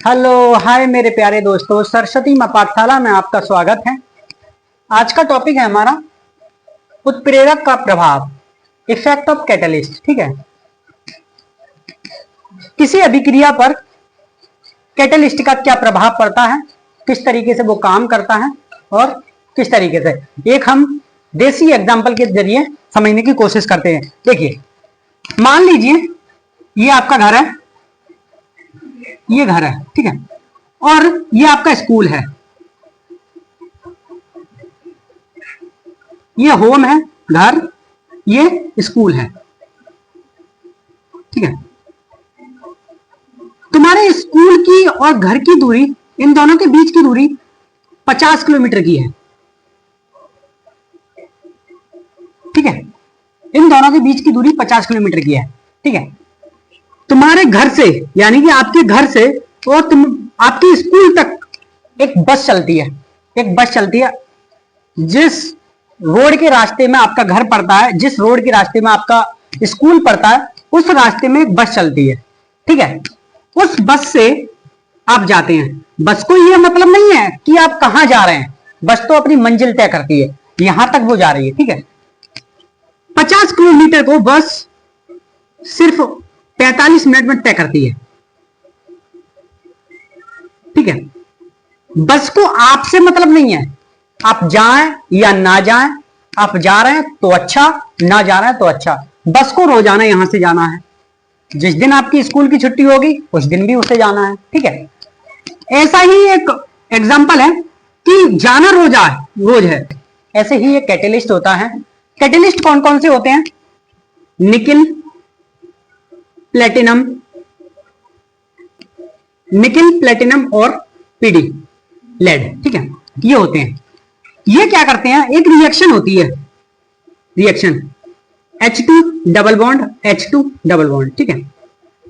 Hello hi मेरे प्यारे दोस्तों, सरस्वती मां पाठशाला में आपका स्वागत है। आज का टॉपिक है हमारा उत्प्रेरक का प्रभाव, इफेक्ट ऑफ कैटलिस्ट। ठीक है, किसी अभिक्रिया पर कैटलिस्ट का क्या प्रभाव पड़ता है, किस तरीके से वो काम करता है और किस तरीके से एक हम देसी एग्जाम्पल के जरिए समझने की कोशिश करते हैं। देखिए, मान लीजिए ये आपका घर है, ये घर है, ठीक है, और ये आपका स्कूल है, ये होम है, घर, ये स्कूल है, ठीक है। तुम्हारे स्कूल की और घर की दूरी, इन दोनों के बीच की दूरी 50 किलोमीटर की है, ठीक है, इन दोनों के बीच की दूरी 50 किलोमीटर की है, ठीक है। तुम्हारे घर से, यानी कि आपके घर से और आपके स्कूल तक एक बस चलती है, जिस रोड के रास्ते में आपका घर पड़ता है, जिस रोड के रास्ते में आपका स्कूल पड़ता है, उस रास्ते में एक बस चलती है, ठीक है। उस बस से आप जाते हैं। बस को यह मतलब नहीं है कि आप कहां जा रहे हैं, बस तो अपनी मंजिल तय करती है, यहां तक वो जा रही है, ठीक है। 50 किलोमीटर को बस सिर्फ 45 मिनट में तय करती है, ठीक है। बस को आपसे मतलब नहीं है, आप जाएं या ना जाएं, आप जा रहे हैं तो अच्छा, ना जा रहे हैं तो अच्छा, बस को रोजाना यहां से जाना है। जिस दिन आपकी स्कूल की छुट्टी होगी उस दिन भी उसे जाना है, ठीक है। ऐसा ही एक एग्जांपल है कि जाना रोज है, ऐसे ही एक कैटलिस्ट होता है। कैटलिस्ट कौन कौन से होते हैं? निकिल, प्लेटिनम और पीडी, लेड, ठीक है, ये होते हैं। ये क्या करते हैं, एक रिएक्शन होती है, reaction H2 double bond H2 double bond, ठीक है।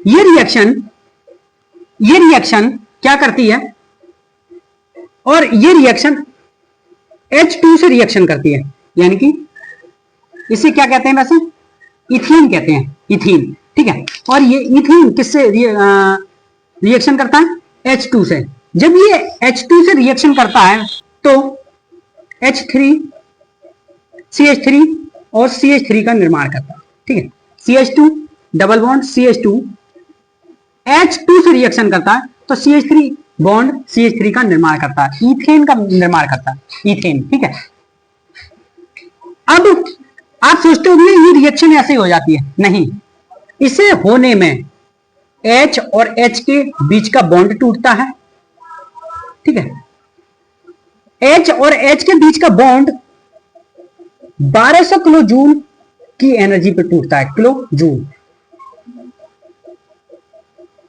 ये रिएक्शन क्या करती है, और ये रिएक्शन H2 से रिएक्शन करती है, यानी कि इसे क्या कहते हैं, वैसे इथीन कहते हैं, इथीन, ठीक है। और ये इथीन किससे रिएक्शन करता है? H2 से। जब ये H2 से रिएक्शन करता है तो H3 CH3 और CH3 का निर्माण करता है, ठीक है। CH2 double bond CH2 H2 से रिएक्शन करता है तो CH3 बॉन्ड CH3 का निर्माण करता है, ईथेन का निर्माण करता है, ईथेन, ठीक है। अब आप सोचते होंगे ये रिएक्शन ऐसे ही हो जाती है, नहीं, इसे होने में H और H के बीच का बॉन्ड टूटता है, ठीक है। H और H के बीच का बॉन्ड 1200 किलो जूल की एनर्जी पे टूटता है, किलो जूल,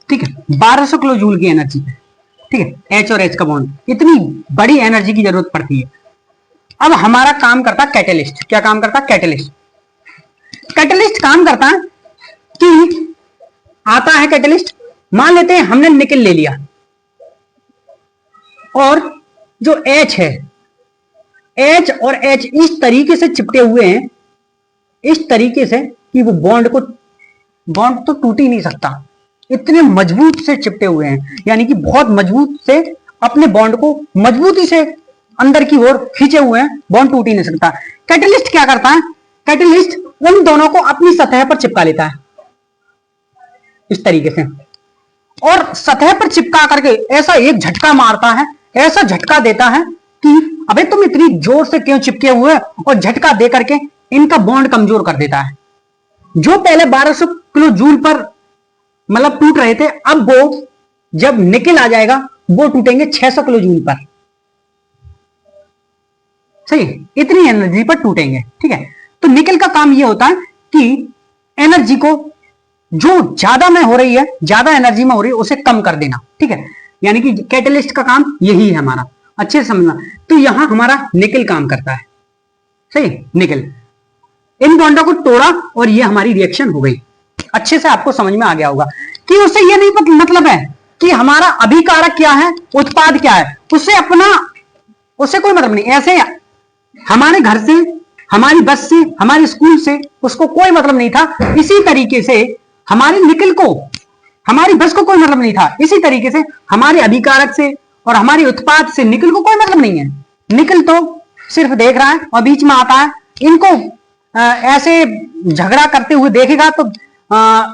ठीक है, 1200 किलो जूल की एनर्जी पे, ठीक है। H और H का बॉन्ड, इतनी बड़ी एनर्जी की जरूरत पड़ती है। अब हमारा काम करता है कैटलिस्ट। क्या काम करता है? कैटलिस्ट काम करता है कि आता है कैटलिस्ट, मान लेते हैं हमने निकल ले लिया, और जो H है, H और H इस तरीके से चिपटे हुए हैं, इस तरीके से कि वो बॉन्ड तो टूट ही नहीं सकता, इतने मजबूत से चिपटे हुए हैं, यानी कि बहुत मजबूत से अपने बॉन्ड को मजबूती से अंदर की ओर खींचे हुए हैं, बॉन्ड टूट ही नहीं सकता। कैटलिस्ट क्या करता है? कैटलिस्ट उन दोनों को अपनी सतह पर चिपका लेता है, इस तरीके से, और सतह पर चिपका करके ऐसा एक झटका मारता है, ऐसा झटका देता है कि अबे तुम इतनी जोर से क्यों चिपके हुए, और झटका दे करके इनका बॉन्ड कमजोर कर देता है। जो पहले 1200 किलो जूल पर मतलब टूट रहे थे, अब वो जब निकल आ जाएगा वो टूटेंगे 600 किलो जूल पर, सही, इतनी एनर्जी पर टूटेंगे, ठीक है। तो निकल का काम ये होता है कि एनर्जी को जो ज्यादा में हो रही है, ज्यादा एनर्जी में हो रही है, उसे कम कर देना, ठीक है। यानी कि कैटलिस्ट का काम यही है हमारा, अच्छे से समझना। तो यहां हमारा निकल काम करता है, सही, निकल इन बॉन्डों को तोड़ा और ये हमारी रिएक्शन हो गई। अच्छे से आपको समझ में आ गया होगा कि उससे ये नहीं मतलब है कि हमारा अभिकारक क्या है, उत्पाद क्या है, उससे कोई मतलब नहीं। ऐसे हमारे घर से, हमारी बस से, हमारे स्कूल से उसको कोई मतलब नहीं था। इसी तरीके से हमारे निकल को हमारी बस को कोई मतलब नहीं था। इसी तरीके से हमारे अभिकारक से और हमारे उत्पाद से निकल को कोई मतलब नहीं है। निकल तो सिर्फ देख रहा है और बीच में आता है। इनको ऐसे झगड़ा करते हुए देखेगा तो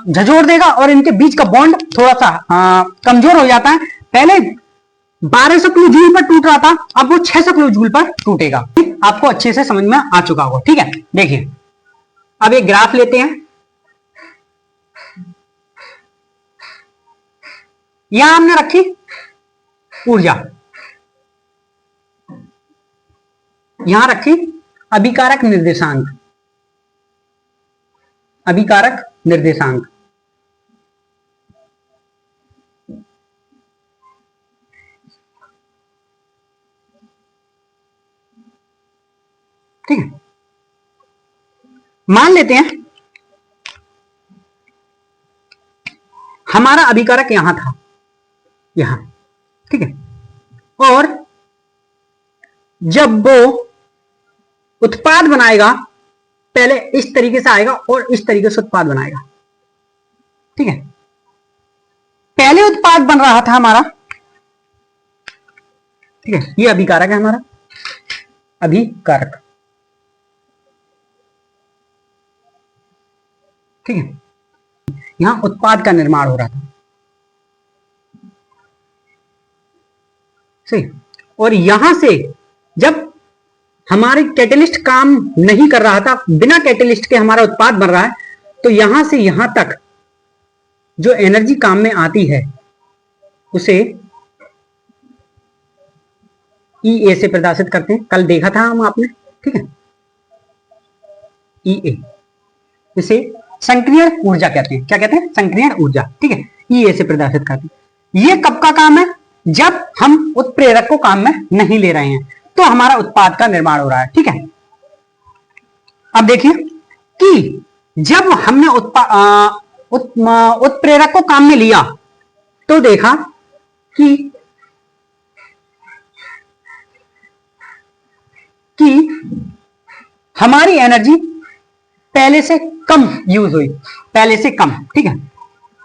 झंझोड़ देगा और इनके बीच का बॉन्ड थोड़ा सा कमजोर हो जाता है। पहले 1200 किलो जूल पर टूट रहा था, अब वो 600 किलो जूल पर टूटेगा। आपको अच्छे से समझ में आ चुका होगा। ठीक है, देखिए अब एक ग्राफ लेते हैं। यहां हमने रखी ऊर्जा, यहां रखी अभिकारक निर्देशांक, अभिकारक निर्देशांक। ठीक है, मान लेते हैं हमारा अभिकारक यहां था, यहां। ठीक है, और जब वो उत्पाद बनाएगा पहले इस तरीके से आएगा और इस तरीके से उत्पाद बनाएगा। ठीक है, पहले उत्पाद बन रहा था हमारा, ठीक है, ये अभिकारक है हमारा, अभिकारक। ठीक है, यहां उत्पाद का निर्माण हो रहा था, सही। और यहां से जब हमारे कैटलिस्ट काम नहीं कर रहा था, बिना कैटलिस्ट के हमारा उत्पाद बन रहा है, तो यहां से यहां तक जो एनर्जी काम में आती है उसे ई ए से प्रदर्शित करते हैं। कल देखा था हम आपने। ठीक है, ई ए, इसे संक्रियण ऊर्जा कहते हैं। क्या कहते हैं? संक्रियण ऊर्जा। ठीक है, ई ए से प्रदर्शित करते हैं। ये कब का काम है? जब हम उत्प्रेरक को काम में नहीं ले रहे हैं तो हमारा उत्पाद का निर्माण हो रहा है। ठीक है, अब देखिए कि जब हमने उत्प्रेरक को काम में लिया तो देखा कि हमारी एनर्जी पहले से कम यूज हुई, पहले से कम। ठीक है,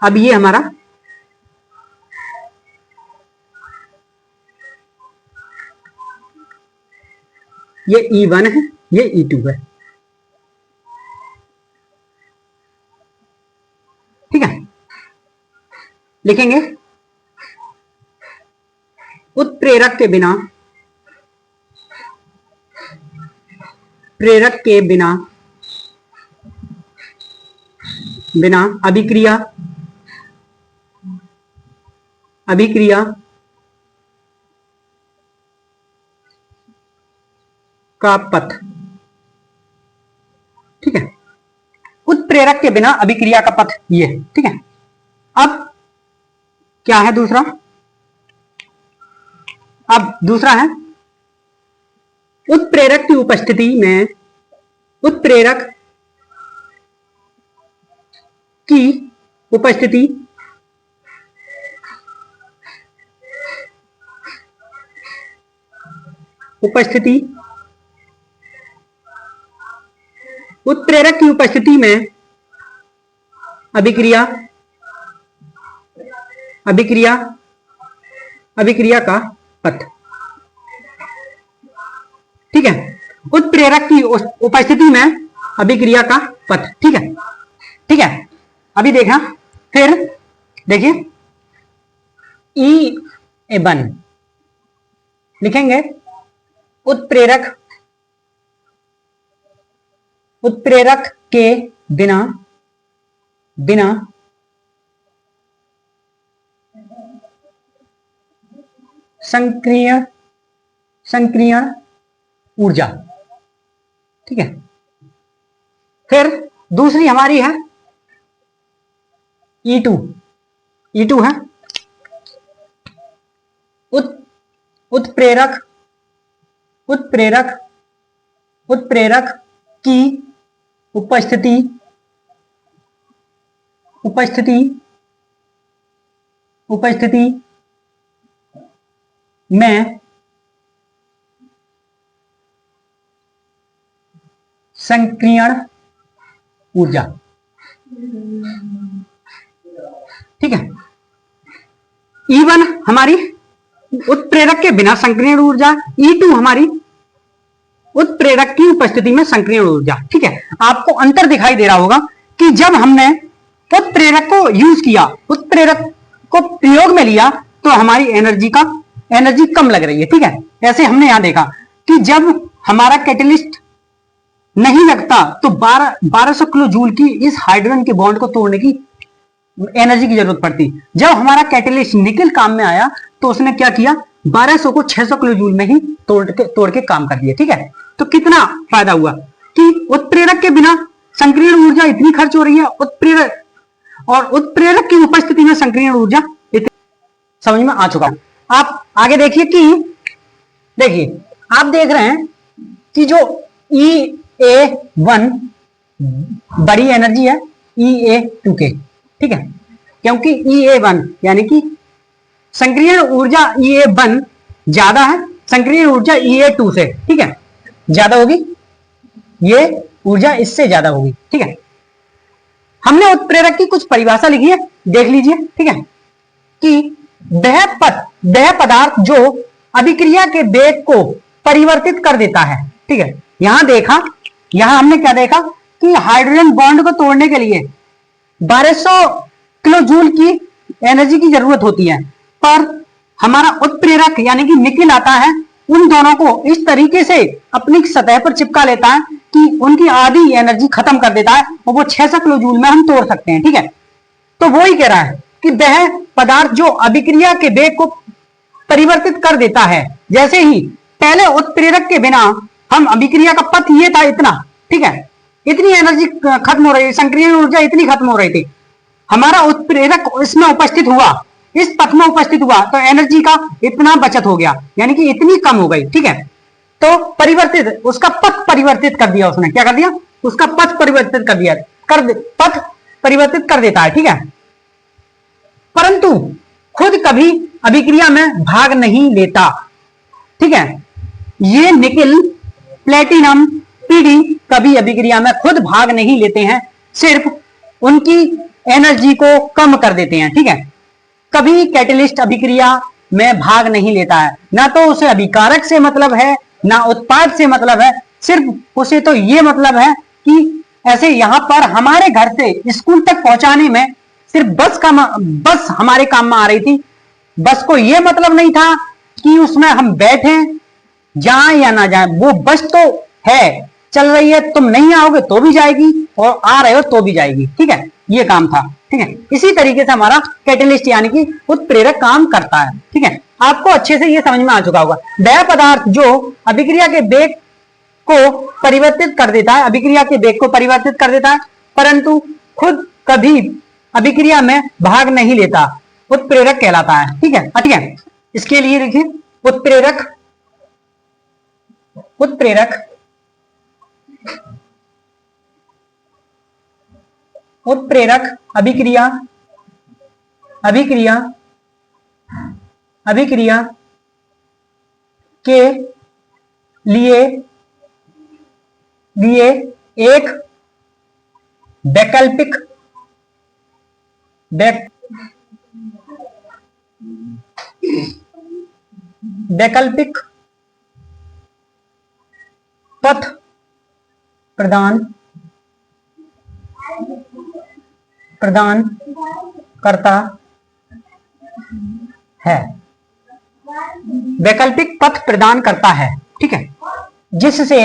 अब ये हमारा ये E1 है, ये E2 है। ठीक है, लिखेंगे उत्प्रेरक के बिना, प्रेरक के बिना अभिक्रिया, अभिक्रिया का पथ। ठीक है, उत्प्रेरक के बिना अभिक्रिया का पथ ये है। ठीक है, अब क्या है दूसरा? अब दूसरा है उत्प्रेरक की उपस्थिति में, उत्प्रेरक की उपस्थिति उत्प्रेरक की उपस्थिति में अभिक्रिया, अभिक्रिया, अभिक्रिया का पथ। ठीक है, उत्प्रेरक की उपस्थिति में अभिक्रिया का पथ। ठीक है, ठीक है, अभी देखा, फिर देखिए E1 लिखेंगे उत्प्रेरक, उत्प्रेरक के बिना संक्रियण ऊर्जा। ठीक है, फिर दूसरी हमारी है E2, E2 है उत्प्रेरक, उत्प्रेरक की उपस्थिति में संक्रियण ऊर्जा। ठीक है, E1 हमारी उत्प्रेरक के बिना संक्रियण ऊर्जा, E2 हमारी उत्प्रेरक की उपस्थिति में संक्रियण ऊर्जा। ठीक है, आपको अंतर दिखाई दे रहा होगा कि जब हमने उत्प्रेरक को यूज किया, उत्प्रेरक को प्रयोग में लिया, तो हमारी एनर्जी कम लग रही है। ठीक है, ऐसे हमने यहां देखा कि जब हमारा कैटेलिस्ट नहीं लगता तो 1200 किलो जूल की इस हाइड्रोजन के बॉन्ड को तोड़ने की एनर्जी की जरूरत पड़ती। जब हमारा कैटेलिस्ट निकल काम में आया तो उसने क्या किया, 1200 को 600 किलो जूल में ही तोड़ के काम कर दिया। ठीक है, तो कितना फायदा हुआ कि उत्प्रेरक के बिना संक्रियण ऊर्जा इतनी खर्च हो रही है, उत्प्रेरक की उपस्थिति में संक्रियण ऊर्जा इतनी। समझ में आ चुका। आप आगे देखिए कि देखिए आप देख रहे हैं कि जो EA1 बड़ी एनर्जी है EA2 के। ठीक है, क्योंकि EA1 यानी कि संक्रियण ऊर्जा EA1 ज्यादा है संक्रियण ऊर्जा EA2 से। ठीक है, ज्यादा होगी, ये ऊर्जा इससे ज्यादा होगी। ठीक है, हमने उत्प्रेरक की कुछ परिभाषा लिखी है, देख लीजिए। ठीक है, कि वह पदार्थ जो अभिक्रिया के वेग को परिवर्तित कर देता है। ठीक है, यहां हमने क्या देखा कि हाइड्रोजन बॉन्ड को तोड़ने के लिए 1200 किलो जूल की एनर्जी की जरूरत होती है, पर हमारा उत्प्रेरक यानी कि निकल आता है, उन दोनों को इस तरीके से अपनी सतह पर चिपका लेता है कि उनकी आधी एनर्जी खत्म कर देता है और वो 600 किलो जूल में हम तोड़ सकते हैं। ठीक है, तो वो ही कह रहा है कि वह पदार्थ जो अभिक्रिया के वेग को परिवर्तित कर देता है, जैसे ही पहले उत्प्रेरक के बिना हम अभिक्रिया का पथ ये था इतना। ठीक है, इतनी एनर्जी खत्म हो रही है, संक्रियण ऊर्जा इतनी खत्म हो रही थी, हमारा उत्प्रेरक इसमें उपस्थित हुआ, इस पथ में उपस्थित हुआ, तो एनर्जी का इतना बचत हो गया, यानी कि इतनी कम हो गई। ठीक है, तो परिवर्तित उसका पथ परिवर्तित कर दिया, उसने क्या कर दिया, उसका पथ परिवर्तित कर दिया, पथ परिवर्तित कर देता है। ठीक है, परंतु खुद कभी अभिक्रिया में भाग नहीं लेता। ठीक है, ये निकिल प्लेटिनम पीडी कभी अभिक्रिया में खुद भाग नहीं लेते हैं, सिर्फ उनकी एनर्जी को कम कर देते हैं। ठीक है, कभी कैटेलिस्ट अभिक्रिया में भाग नहीं लेता है, ना तो उसे अभिकारक से मतलब है ना उत्पाद से मतलब है, सिर्फ उसे तो ये मतलब है कि ऐसे यहां पर हमारे घर से स्कूल तक पहुंचाने में सिर्फ बस हमारे काम में आ रही थी। बस को ये मतलब नहीं था कि उसमें हम बैठे जाएं या ना जाएं, वो बस तो है, चल रही है, तुम नहीं आओगे तो भी जाएगी और आ रहे हो तो भी जाएगी। ठीक है, ये काम था। ठीक है, इसी तरीके से हमारा कैटेलिस्ट यानी कि उत्प्रेरक काम करता है। ठीक है, आपको अच्छे से ये समझ में आ चुका होगा। वह पदार्थ जो अभिक्रिया के वेग को परिवर्तित कर देता है, अभिक्रिया के वेग को परिवर्तित कर देता है, परंतु खुद कभी अभिक्रिया में भाग नहीं लेता, उत्प्रेरक कहलाता है। ठीक है, ठीक है, इसके लिए देखिए उत्प्रेरक अभिक्रिया के लिए एक वैकल्पिक पथ प्रदान करता है, वैकल्पिक पथ प्रदान करता है। ठीक है, जिससे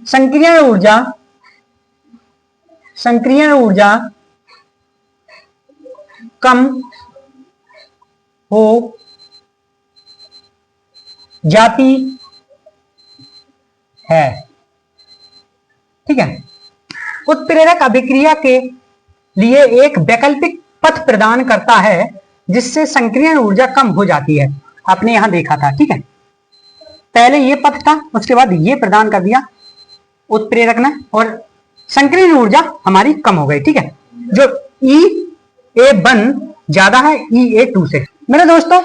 संक्रियण ऊर्जा कम हो जाती है। ठीक है, उत्प्रेरक अभिक्रिया के लिए एक वैकल्पिक पथ प्रदान करता है, जिससे संक्रियण ऊर्जा कम हो जाती है। आपने यहां देखा था। ठीक है, पहले ये पथ था, उसके बाद ये प्रदान कर दिया उत्प्रेरक ने और संक्रियण ऊर्जा हमारी कम हो गई। ठीक है, जो EA1 ज्यादा है EA2 से। मेरे दोस्तों,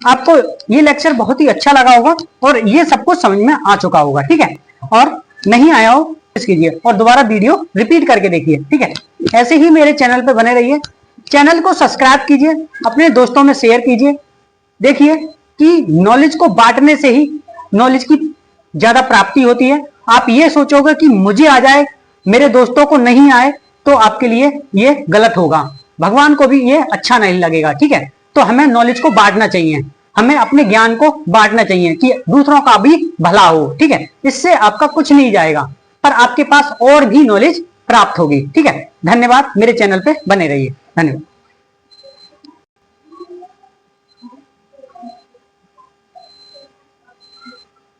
आपको ये लेक्चर बहुत ही अच्छा लगा होगा और ये सब कुछ समझ में आ चुका होगा। ठीक है, और नहीं आया हो कीजिए और दोबारा वीडियो रिपीट करके देखिए। ठीक है, ऐसे ही मेरे चैनल पे बने रहिए। चैनल को सब्सक्राइब कीजिए, अपने दोस्तों में शेयर कीजिए। देखिए कि नॉलेज को बांटने से ही नॉलेज की ज्यादा प्राप्ति होती है। आप ये सोचोगे कि मुझे आ जाए, मेरे दोस्तों को नहीं आए, तो आपके लिए ये गलत होगा, भगवान को भी ये अच्छा नहीं लगेगा। ठीक है, तो हमें नॉलेज को बांटना चाहिए, हमें अपने ज्ञान को बांटना चाहिए कि दूसरों का भी भला हो। ठीक है, इससे आपका कुछ नहीं जाएगा, पर आपके पास और भी नॉलेज प्राप्त होगी। ठीक है, धन्यवाद, मेरे चैनल पे बने रहिए। धन्यवाद।